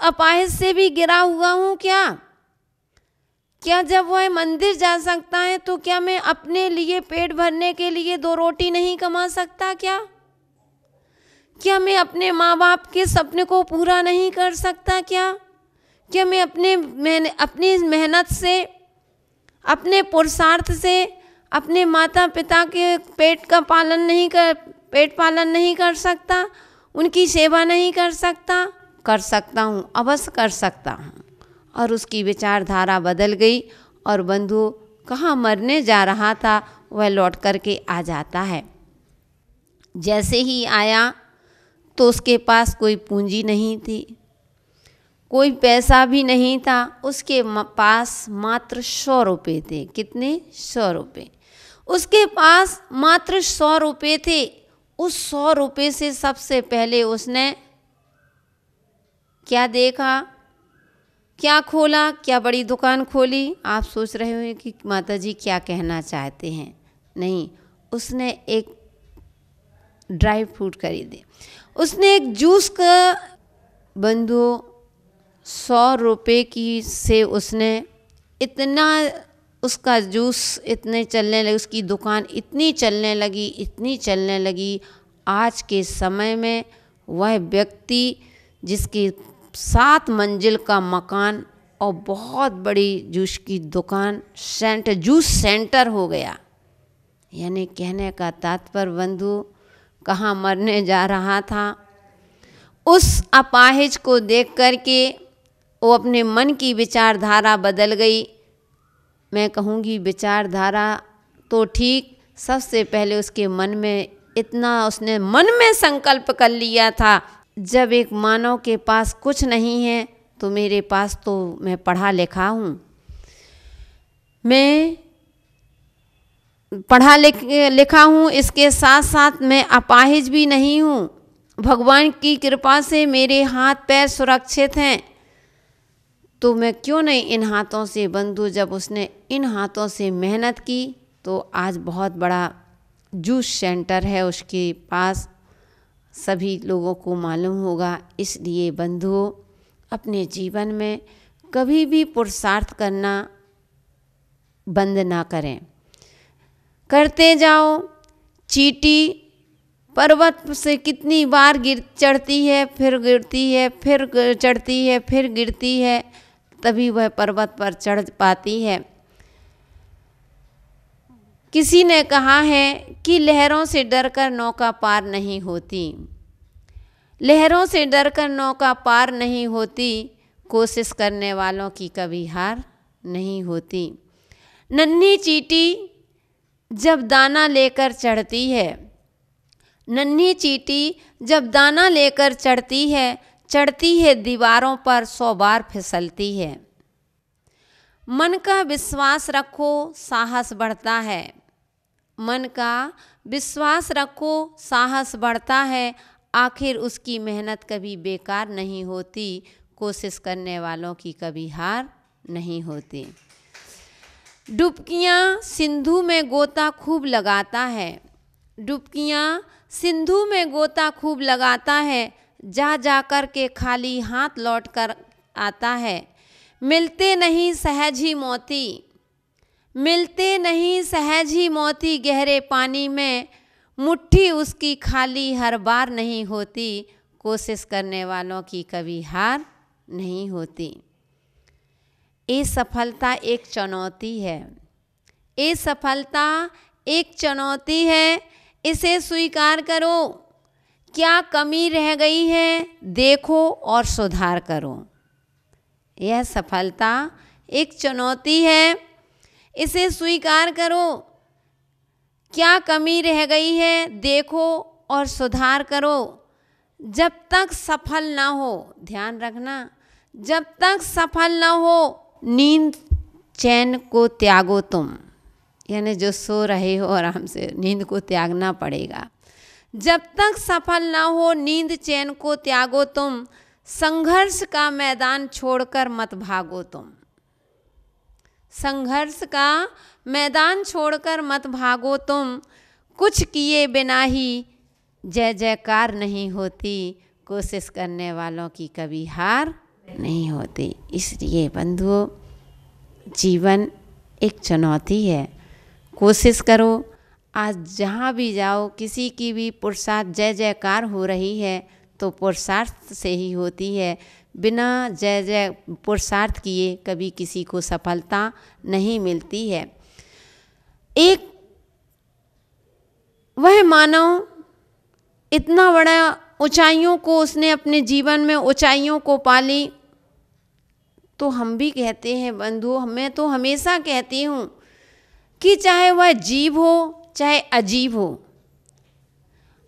अपाहिज से भी गिरा हुआ हूँ क्या? क्या जब वह मंदिर जा सकता है तो क्या मैं अपने लिए पेट भरने के लिए 2 रोटी नहीं कमा सकता क्या? क्या मैं अपने माँ बाप के सपने को पूरा नहीं कर सकता क्या? क्या मैं अपनी मेहनत से, अपने पुरुषार्थ से अपने माता पिता के पेट पालन नहीं कर सकता? उनकी सेवा नहीं कर सकता? कर सकता हूँ, अवश्य कर सकता हूँ। और उसकी विचारधारा बदल गई और बंधु कहाँ मरने जा रहा था वह लौट करके आ जाता है। जैसे ही आया तो उसके पास कोई पूंजी नहीं थी, कोई पैसा भी नहीं था। उसके पास मात्र 100 रुपये थे। कितने? 100 रुपये। उसके पास मात्र 100 रुपये थे। उस 100 रुपये से सबसे पहले उसने क्या देखा, क्या खोला? क्या बड़ी दुकान खोली? आप सोच रहे हो कि माताजी क्या कहना चाहते हैं। नहीं, उसने एक ड्राई फ्रूट खरीदे, उसने एक जूस का बंधु 100 रुपये की से उसने इतना, उसका जूस इतने चलने लगे, उसकी दुकान इतनी चलने लगी। आज के समय में वह व्यक्ति जिसकी 7 मंजिल का मकान और बहुत बड़ी जूस की दुकान, जूस सेंटर हो गया। यानी कहने का तात्पर्य बंधु कहाँ मरने जा रहा था। उस अपाहिज को देख करके वो अपने मन की विचारधारा बदल गई। मैं कहूँगी विचारधारा तो ठीक, सबसे पहले उसके मन में इतना, उसने मन में संकल्प कर लिया था, जब एक मानव के पास कुछ नहीं है तो मेरे पास तो मैं पढ़ा लिखा हूँ, मैं पढ़ा लिखा हूँ, इसके साथ साथ मैं अपाहिज भी नहीं हूँ। भगवान की कृपा से मेरे हाथ पैर सुरक्षित हैं, तो मैं क्यों नहीं इन हाथों से बंधु, जब उसने इन हाथों से मेहनत की तो आज बहुत बड़ा जूस सेंटर है उसके पास, सभी लोगों को मालूम होगा। इसलिए बंधुओं, अपने जीवन में कभी भी पुरुषार्थ करना बंद ना करें, करते जाओ। चींटी पर्वत से कितनी बार चढ़ती है, फिर गिरती है, फिर चढ़ती है, फिर गिरती है, तभी वह पर्वत पर चढ़ पाती है। किसी ने कहा है कि लहरों से डरकर नौका पार नहीं होती। लहरों से डरकर नौका पार नहीं होती, कोशिश करने वालों की कभी हार नहीं होती। नन्ही चींटी जब दाना लेकर चढ़ती है, नन्ही चींटी जब दाना लेकर चढ़ती है दीवारों पर 100 बार फिसलती है। मन का विश्वास रखो, साहस बढ़ता है। मन का विश्वास रखो, साहस बढ़ता है। आखिर उसकी मेहनत कभी बेकार नहीं होती, कोशिश करने वालों की कभी हार नहीं होती। डुबकियाँ सिंधु में गोता खूब लगाता है, डुबकियाँ सिंधु में गोता खूब लगाता है, जा जाकर के खाली हाथ लौट कर आता है। मिलते नहीं सहज ही मोती, मिलते नहीं सहज ही मोती, गहरे पानी में मुट्ठी उसकी खाली हर बार नहीं होती, कोशिश करने वालों की कभी हार नहीं होती। ये सफलता एक चुनौती है, ये सफलता एक चुनौती है, इसे स्वीकार करो। क्या कमी रह गई है देखो और सुधार करो। यह सफलता एक चुनौती है, इसे स्वीकार करो। क्या कमी रह गई है देखो और सुधार करो। जब तक सफल ना हो, ध्यान रखना, जब तक सफल ना हो नींद चैन को त्यागो तुम। यानी जो सो रहे हो आराम से, नींद को त्यागना पड़ेगा। जब तक सफल ना हो नींद चैन को त्यागो तुम, संघर्ष का मैदान छोड़कर मत भागो तुम। संघर्ष का मैदान छोड़कर मत भागो तुम, कुछ किए बिना ही जय जयकार नहीं होती, कोशिश करने वालों की कभी हार नहीं होती। इसलिए बंधुओं, जीवन एक चुनौती है। कोशिश करो, आज जहाँ भी जाओ, किसी की भी पुरुषार्थ जय जयकार हो रही है तो पुरुषार्थ से ही होती है। बिना जय जय पुरुषार्थ किए कभी किसी को सफलता नहीं मिलती है। एक वह मानव इतना बड़ा ऊंचाइयों को उसने अपने जीवन में ऊंचाइयों को पाली, तो हम भी कहते हैं बंधुओं, मैं तो हमेशा कहती हूँ कि चाहे वह जीव हो चाहे अजीब हो,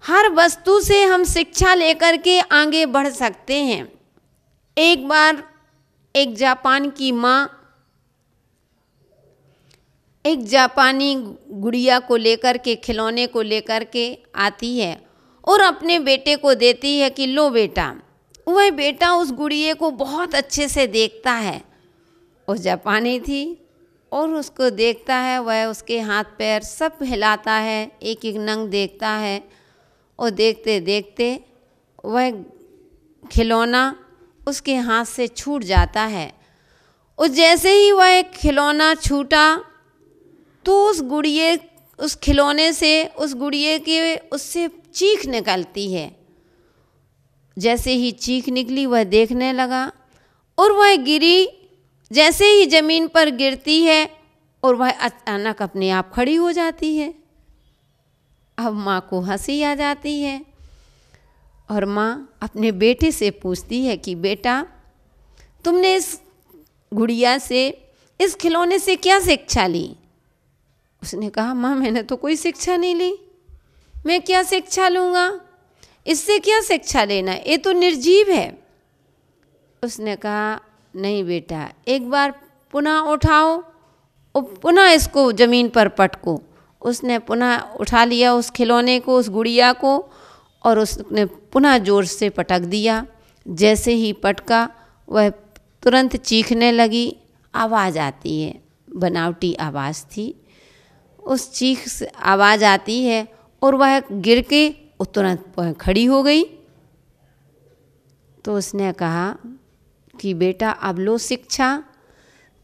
हर वस्तु से हम शिक्षा लेकर के आगे बढ़ सकते हैं। एक बार एक जापान की माँ एक जापानी गुड़िया को लेकर के, खिलौने को लेकर के आती है और अपने बेटे को देती है कि लो बेटा। वह बेटा उस गुड़िया को बहुत अच्छे से देखता है, वो जापानी थी, और उसको देखता है, वह उसके हाथ पैर सब हिलाता है, एक एक नंग देखता है, और देखते देखते वह खिलौना उसके हाथ से छूट जाता है। और जैसे ही वह खिलौना छूटा तो उस खिलौने से उस गुड़िया के उससे चीख निकलती है। जैसे ही चीख निकली वह देखने लगा और वह गिरी। जैसे ही ज़मीन पर गिरती है और वह अचानक अपने आप खड़ी हो जाती है। अब माँ को हंसी आ जाती है और माँ अपने बेटे से पूछती है कि बेटा, तुमने इस गुड़िया से, इस खिलौने से क्या शिक्षा ली? उसने कहा, माँ मैंने तो कोई शिक्षा नहीं ली, मैं क्या शिक्षा लूँगा, इससे क्या शिक्षा लेना, ये तो निर्जीव है। उसने कहा, नहीं बेटा, एक बार पुनः उठाओ और पुनः इसको ज़मीन पर पटको। उसने पुनः उठा लिया उस खिलौने को, उस गुड़िया को, और उसने पुनः ज़ोर से पटक दिया। जैसे ही पटका वह तुरंत चीखने लगी। आवाज़ आती है, बनावटी आवाज़ थी, उस चीख से आवाज़ आती है और वह गिर के तुरंत वह खड़ी हो गई। तो उसने कहा कि बेटा अब लो शिक्षा।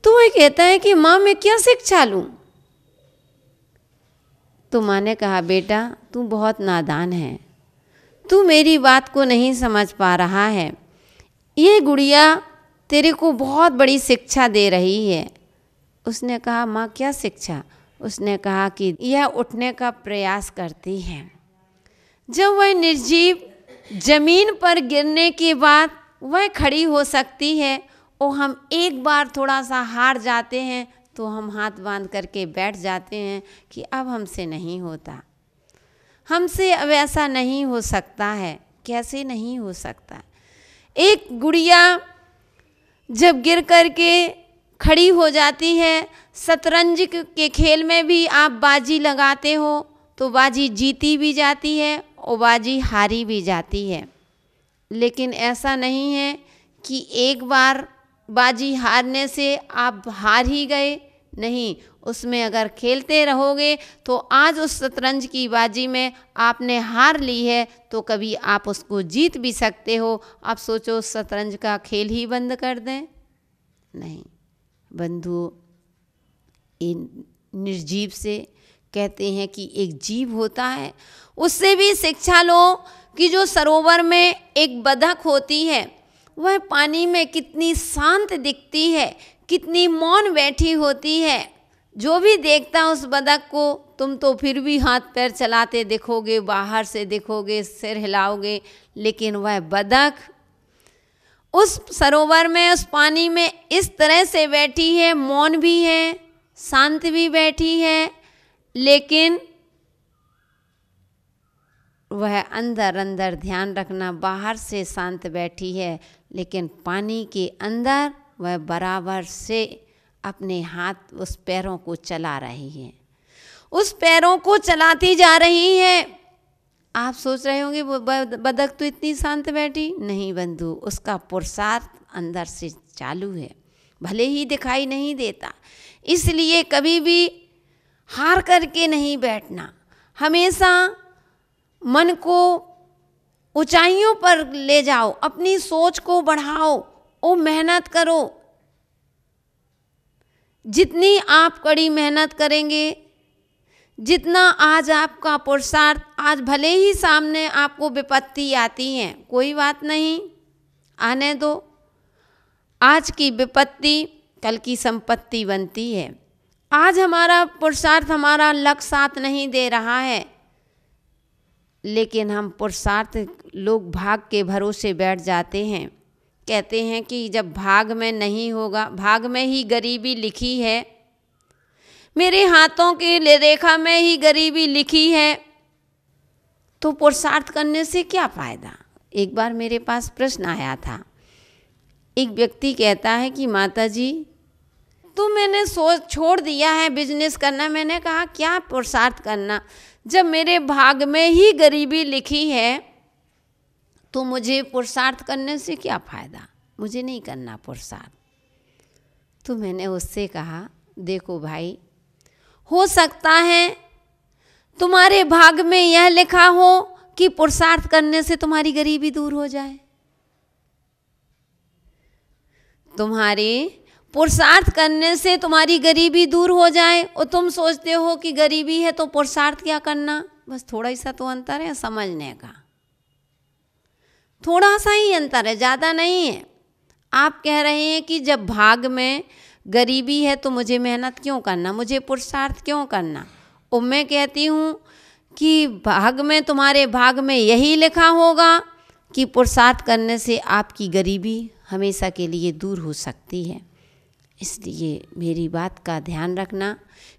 तो वह कहता है कि माँ मैं क्या शिक्षा लूँ? तो माँ ने कहा, बेटा तू बहुत नादान है, तू मेरी बात को नहीं समझ पा रहा है। ये गुड़िया तेरे को बहुत बड़ी शिक्षा दे रही है। उसने कहा, माँ क्या शिक्षा? उसने कहा कि यह उठने का प्रयास करती है। जब वह निर्जीव जमीन पर गिरने के बाद वह खड़ी हो सकती है और हम एक बार थोड़ा सा हार जाते हैं तो हम हाथ बांध करके बैठ जाते हैं कि अब हमसे नहीं होता, हमसे अब ऐसा नहीं हो सकता है। कैसे नहीं हो सकता? एक गुड़िया जब गिर करके खड़ी हो जाती है, शतरंज के खेल में भी आप बाजी लगाते हो तो बाजी जीती भी जाती है और बाजी हारी भी जाती है। लेकिन ऐसा नहीं है कि एक बार बाजी हारने से आप हार ही गए, नहीं, उसमें अगर खेलते रहोगे तो आज उस शतरंज की बाजी में आपने हार ली है तो कभी आप उसको जीत भी सकते हो। आप सोचो शतरंज का खेल ही बंद कर दें? नहीं बंधुओं, इन निर्जीव से कहते हैं कि एक जीव होता है, उससे भी शिक्षा लो कि जो सरोवर में एक बतख होती है वह पानी में कितनी शांत दिखती है, कितनी मौन बैठी होती है। जो भी देखता उस बतख को, तुम तो फिर भी हाथ पैर चलाते दिखोगे, बाहर से दिखोगे, सिर हिलाओगे, लेकिन वह बतख उस सरोवर में, उस पानी में इस तरह से बैठी है, मौन भी है, शांत भी बैठी है, लेकिन वह अंदर अंदर ध्यान रखना, बाहर से शांत बैठी है लेकिन पानी के अंदर वह बराबर से अपने हाथ उस पैरों को चला रही है, उस पैरों को चलाती जा रही है। आप सोच रहे होंगे वो बतख तो इतनी शांत बैठी, नहीं बंधु, उसका पुरुषार्थ अंदर से चालू है, भले ही दिखाई नहीं देता। इसलिए कभी भी हार करके नहीं बैठना, हमेशा मन को ऊंचाइयों पर ले जाओ, अपनी सोच को बढ़ाओ वो मेहनत करो। जितनी आप कड़ी मेहनत करेंगे, जितना आज आपका पुरुषार्थ, आज भले ही सामने आपको विपत्ति आती है, कोई बात नहीं, आने दो। आज की विपत्ति कल की संपत्ति बनती है। आज हमारा पुरुषार्थ, हमारा लक्ष्य साथ नहीं दे रहा है, लेकिन हम पुरुषार्थ, लोग भाग के भरोसे बैठ जाते हैं। कहते हैं कि जब भाग में नहीं होगा, भाग में ही गरीबी लिखी है, मेरे हाथों की रेखा में ही गरीबी लिखी है, तो पुरुषार्थ करने से क्या फ़ायदा। एक बार मेरे पास प्रश्न आया था। एक व्यक्ति कहता है कि माता जी, तो मैंने सोच छोड़ दिया है बिजनेस करना। मैंने कहा क्या पुरुषार्थ करना, जब मेरे भाग में ही गरीबी लिखी है, तो मुझे पुरुषार्थ करने से क्या फ़ायदा, मुझे नहीं करना पुरुषार्थ। तो मैंने उससे कहा, देखो भाई, हो सकता है तुम्हारे भाग में यह लिखा हो कि पुरुषार्थ करने से तुम्हारी गरीबी दूर हो जाए। तुम्हारे पुरुषार्थ करने से तुम्हारी गरीबी दूर हो जाए, और तुम सोचते हो कि गरीबी है तो पुरुषार्थ क्या करना। बस थोड़ा सा तो अंतर है समझने का, थोड़ा सा ही अंतर है, ज़्यादा नहीं है। आप कह रहे हैं कि जब भाग में गरीबी है तो मुझे मेहनत क्यों करना, मुझे पुरुषार्थ क्यों करना। और मैं कहती हूँ कि भाग में, तुम्हारे भाग में यही लिखा होगा कि पुरुषार्थ करने से आपकी गरीबी हमेशा के लिए दूर हो सकती है। इसलिए मेरी बात का ध्यान रखना,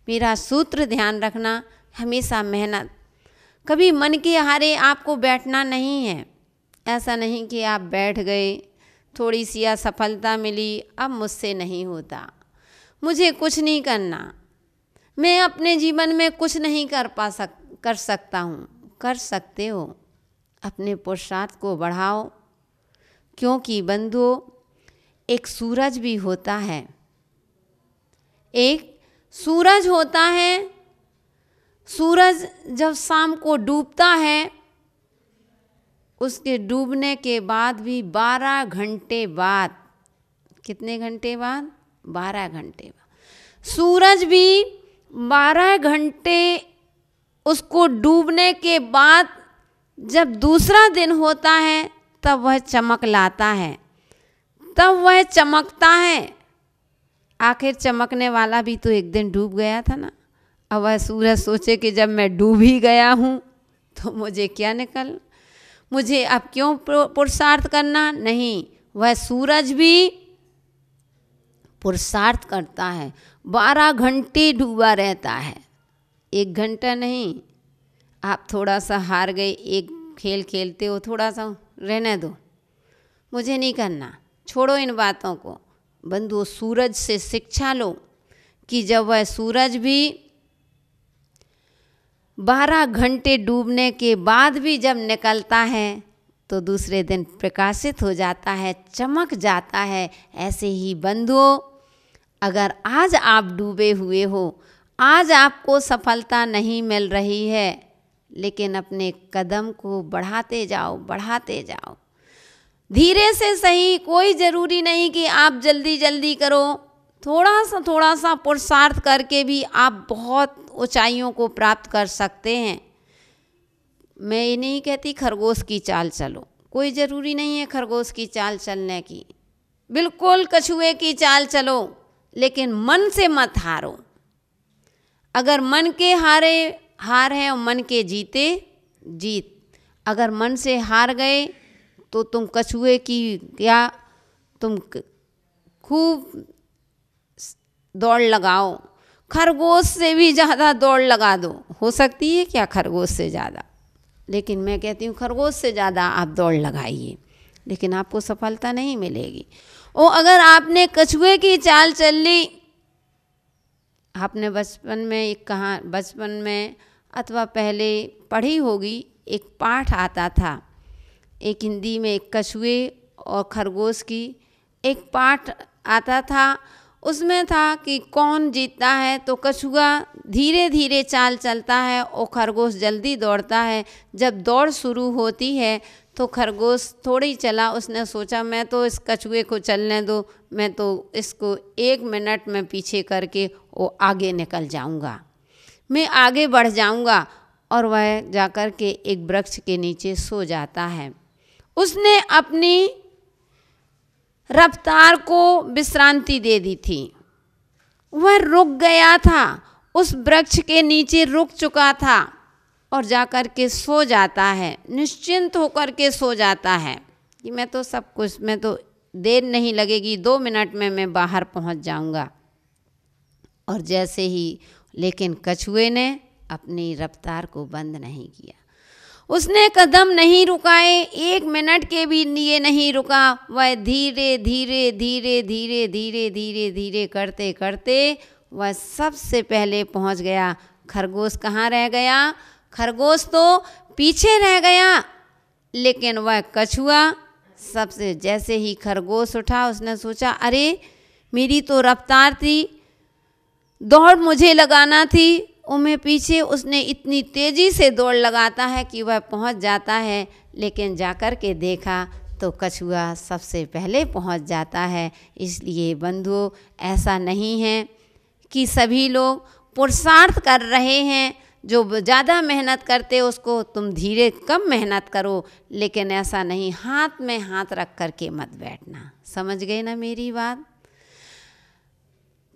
मेरा सूत्र ध्यान रखना, हमेशा मेहनत, कभी मन के हारे आपको बैठना नहीं है। ऐसा नहीं कि आप बैठ गए, थोड़ी सी असफलता मिली, अब मुझसे नहीं होता, मुझे कुछ नहीं करना, मैं अपने जीवन में कुछ नहीं कर सकता हूँ। कर सकते हो, अपने पुरुषार्थ को बढ़ाओ, क्योंकि बंधुओं, एक सूरज भी होता है, एक सूरज होता है। सूरज जब शाम को डूबता है, उसके डूबने के बाद भी 12 घंटे बाद, कितने घंटे बाद, 12 घंटे बाद, सूरज भी 12 घंटे उसको डूबने के बाद जब दूसरा दिन होता है, तब वह चमक लाता है, तब वह चमकता है। आखिर चमकने वाला भी तो एक दिन डूब गया था ना। अब वह सूरज सोचे कि जब मैं डूब ही गया हूँ तो मुझे क्या निकल, मुझे अब क्यों पुरुषार्थ करना। नहीं, वह सूरज भी पुरुषार्थ करता है, 12 घंटे डूबा रहता है, 1 घंटा नहीं। आप थोड़ा सा हार गए, एक खेल खेलते हो, थोड़ा सा रहने दो, मुझे नहीं करना, छोड़ो इन बातों को। बंधुओं, सूरज से शिक्षा लो कि जब वह सूरज भी 12 घंटे डूबने के बाद भी जब निकलता है तो दूसरे दिन प्रकाशित हो जाता है, चमक जाता है। ऐसे ही बंधुओं, अगर आज आप डूबे हुए हो, आज आपको सफलता नहीं मिल रही है, लेकिन अपने कदम को बढ़ाते जाओ, बढ़ाते जाओ, धीरे से सही, कोई ज़रूरी नहीं कि आप जल्दी जल्दी करो। थोड़ा सा पुरुषार्थ करके भी आप बहुत ऊंचाइयों को प्राप्त कर सकते हैं। मैं ये नहीं कहती खरगोश की चाल चलो, कोई ज़रूरी नहीं है खरगोश की चाल चलने की, बिल्कुल कछुए की चाल चलो, लेकिन मन से मत हारो। अगर मन के हारे हार है और मन के जीते जीत। अगर मन से हार गए तो तुम कछुए की क्या, तुम खूब दौड़ लगाओ, खरगोश से भी ज़्यादा दौड़ लगा दो, हो सकती है क्या खरगोश से ज़्यादा, लेकिन मैं कहती हूँ खरगोश से ज़्यादा आप दौड़ लगाइए, लेकिन आपको सफलता नहीं मिलेगी। और अगर आपने कछुए की चाल चल ली, आपने बचपन में अथवा पहले पढ़ी होगी, एक पाठ आता था, एक हिंदी में, एक कछुए और खरगोश की एक पाठ आता था। उसमें था कि कौन जीतता है। तो कछुआ धीरे धीरे चाल चलता है और खरगोश जल्दी दौड़ता है। जब दौड़ शुरू होती है तो खरगोश थोड़ी चला, उसने सोचा मैं तो इस कछुए को चलने दो, मैं तो इसको 1 मिनट में पीछे करके वो आगे निकल जाऊंगा, मैं आगे बढ़ जाऊंगा। और वह जाकर के एक वृक्ष के नीचे सो जाता है। उसने अपनी रफ्तार को विश्रांति दे दी थी, वह रुक गया था, उस वृक्ष के नीचे रुक चुका था और जाकर के सो जाता है, निश्चिंत होकर के सो जाता है कि मैं तो सब कुछ, मैं तो देर नहीं लगेगी, 2 मिनट में मैं बाहर पहुंच जाऊंगा। और जैसे ही, लेकिन कछुए ने अपनी रफ्तार को बंद नहीं किया, उसने कदम नहीं रुकाए, 1 मिनट के भी लिए नहीं रुका। वह धीरे धीरे धीरे धीरे धीरे धीरे धीरे करते करते वह सबसे पहले पहुंच गया। खरगोश कहाँ रह गया? खरगोश तो पीछे रह गया, लेकिन वह कछुआ सबसे, जैसे ही खरगोश उठा उसने सोचा अरे मेरी तो रफ्तार थी, दौड़ मुझे लगाना थी, उन्हें पीछे उसने इतनी तेज़ी से दौड़ लगाता है कि वह पहुंच जाता है। लेकिन जाकर के देखा तो कछुआ सबसे पहले पहुंच जाता है। इसलिए बंधुओं, ऐसा नहीं है कि सभी लोग पुरुषार्थ कर रहे हैं, जो ज़्यादा मेहनत करते उसको तुम धीरे कम मेहनत करो, लेकिन ऐसा नहीं, हाथ में हाथ रख कर के मत बैठना। समझ गए ना मेरी बात?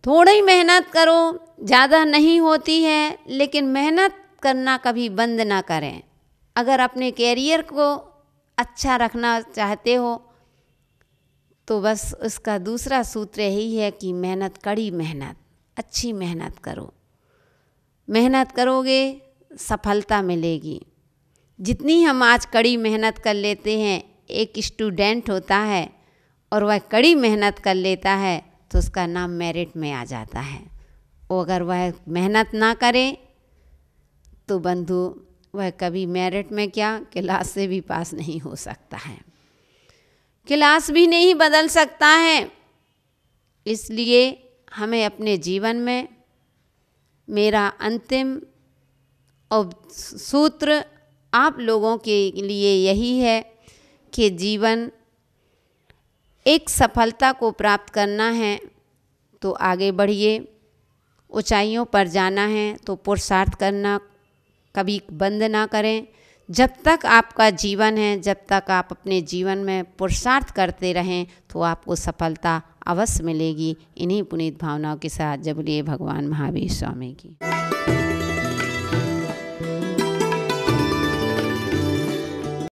थोड़ी मेहनत करो, ज़्यादा नहीं होती है, लेकिन मेहनत करना कभी बंद ना करें। अगर अपने कैरियर को अच्छा रखना चाहते हो तो बस उसका दूसरा सूत्र यही है कि मेहनत, कड़ी मेहनत, अच्छी मेहनत करो। मेहनत करोगे सफलता मिलेगी। जितनी हम आज कड़ी मेहनत कर लेते हैं, एक स्टूडेंट होता है और वह कड़ी मेहनत कर लेता है तो उसका नाम मेरिट में आ जाता है। और अगर वह मेहनत ना करे तो बंधु वह कभी मेरिट में क्या, क्लास से भी पास नहीं हो सकता है, क्लास भी नहीं बदल सकता है। इसलिए हमें अपने जीवन में, मेरा अंतिम और सूत्र आप लोगों के लिए यही है कि जीवन एक सफलता को प्राप्त करना है तो आगे बढ़िए, ऊंचाइयों पर जाना है तो पुरुषार्थ करना कभी बंद ना करें। जब तक आपका जीवन है, जब तक आप अपने जीवन में पुरुषार्थ करते रहें तो आपको सफलता अवश्य मिलेगी। इन्हीं पुनीत भावनाओं के साथ जब बोलिए भगवान महावीर स्वामी की।